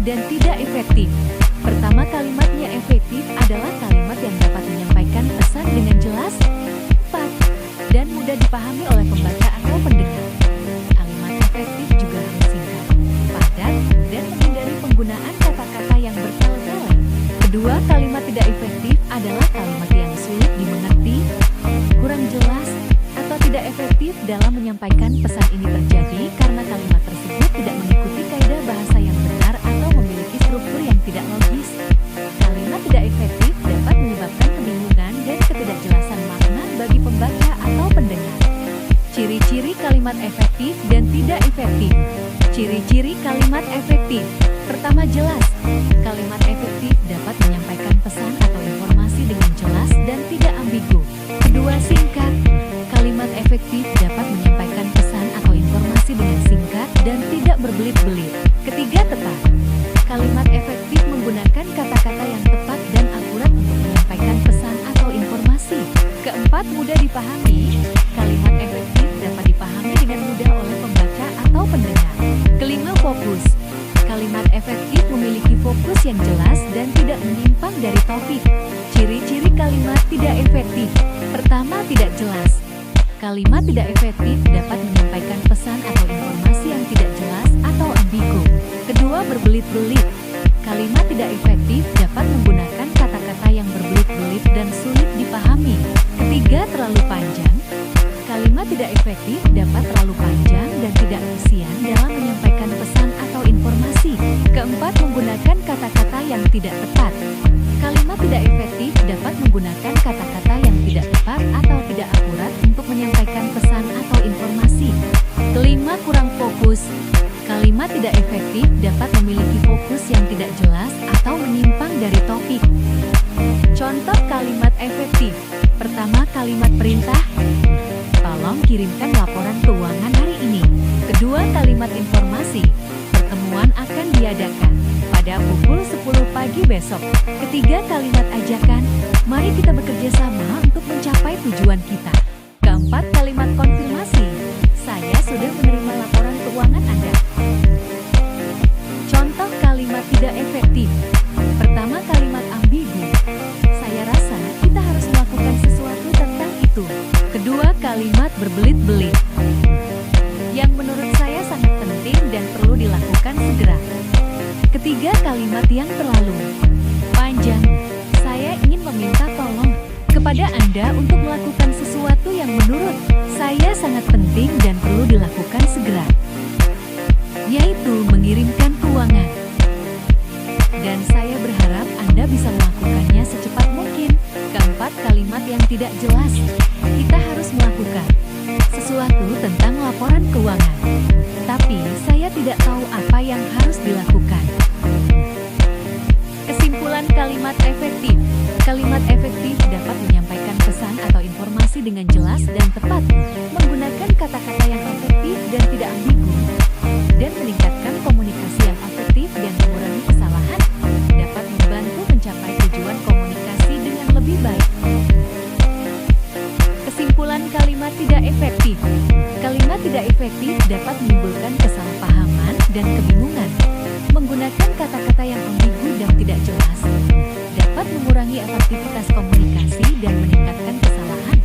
dan tidak efektif. Pertama, kalimatnya efektif adalah kalimat yang dapat menyampaikan pesan dengan jelas, tepat, dan mudah dipahami oleh pembaca atau pendengar. Kalimat efektif juga harus singkat, padat, dan menghindari penggunaan kata-kata yang bertele-tele. Kedua, kalimat tidak efektif adalah kalimat yang sulit dimengerti, kurang jelas, atau tidak efektif dalam menyampaikan pesan. Ini terjadi karena kalimat tersebut tidak mengikuti kaidah bahasa yang benar atau memiliki struktur yang tidak logis. Kalimat tidak efektif dapat menyebabkan kebingungan dan ketidakjelasan makna bagi pembaca atau pendengar. Ciri-ciri kalimat efektif dan tidak efektif. Ciri-ciri kalimat efektif. Pertama, jelas. Kalimat efektif dapat menyampaikan pesan atau informasi dengan jelas dan tidak ambigu. Kedua, singkat. Kalimat efektif dapat menyampaikan pesan atau informasi dengan singkat dan tidak berbelit-belit. Ketiga, tepat. Kalimat efektif menggunakan kata-kata yang tepat dan akurat untuk menyampaikan pesan atau informasi. Keempat, mudah dipahami. Kalimat efektif dapat dipahami dengan mudah oleh pembaca atau pendengar. Kelima, fokus. Kalimat efektif memiliki fokus yang jelas dan tidak menyimpang dari topik. Ciri-ciri kalimat tidak efektif. Pertama, tidak jelas. Kalimat tidak efektif dapat menyampaikan pesan atau informasi yang tidak jelas atau ambigu. Kedua, berbelit-belit. Kalimat tidak efektif dapat menggunakan kata-kata yang berbelit-belit dan sulit dipahami. Ketiga, terlalu panjang. Kalimat tidak efektif dapat terlalu panjang dan tidak efisien dalam menyampaikan pesan atau informasi. Keempat, menggunakan kata-kata yang tidak tepat. Kalimat tidak efektif dapat menggunakan kata-kata yang tidak tepat atau tidak akurat untuk menyampaikan pesan atau informasi. Kelima, kurang fokus. Kalimat tidak efektif dapat memiliki fokus yang tidak jelas atau menyimpang dari topik. Contoh kalimat efektif. Pertama, kalimat perintah. Tolong kirimkan laporan keuangan hari ini. Kedua, kalimat informasi. Pertemuan akan diadakan pada pukul 10 pagi besok. Ketiga, kalimat ajakan. Mari kita bekerja sama untuk mencapai tujuan kita. Keempat, kalimat konfirmasi. Saya sudah menerima laporan keuangan Anda. Contoh kalimat tidak efektif. Pertama, kalimat ambigu. Saya rasa kita harus melakukan sesuatu tentang itu. Kedua, kalimat berbelit-belit. Yang menurut saya sangat penting dan perlu dilakukan segera. Ketiga, kalimat yang terlalu panjang. Saya ingin meminta tolong kepada Anda untuk melakukan sesuatu yang menurut saya sangat penting dan perlu dilakukan segera, yaitu mengirimkan keuangan. Dan saya berharap Anda bisa melakukannya secepat mungkin. Keempat, kalimat yang tidak jelas. Kita harus melakukan sesuatu tentang laporan keuangan, tapi saya tidak tahu apa yang harus dilakukan. Kesimpulan kalimat efektif. Kalimat efektif dapat menyampaikan pesan atau informasi dengan jelas dan tepat, menggunakan kata-kata yang efektif dan tidak ambigu, dan meningkatkan komunikasi yang efektif dan mengurangi kesalahan, dapat membantu mencapai tujuan komunikasi dengan lebih baik. Kesimpulan kalimat tidak efektif. Kalimat tidak efektif dapat menimbulkan kesalahpahaman dan kebingungan. Menggunakan kata-kata yang ambigu dan tidak jelas dapat mengurangi efektivitas komunikasi dan meningkatkan kesalahan,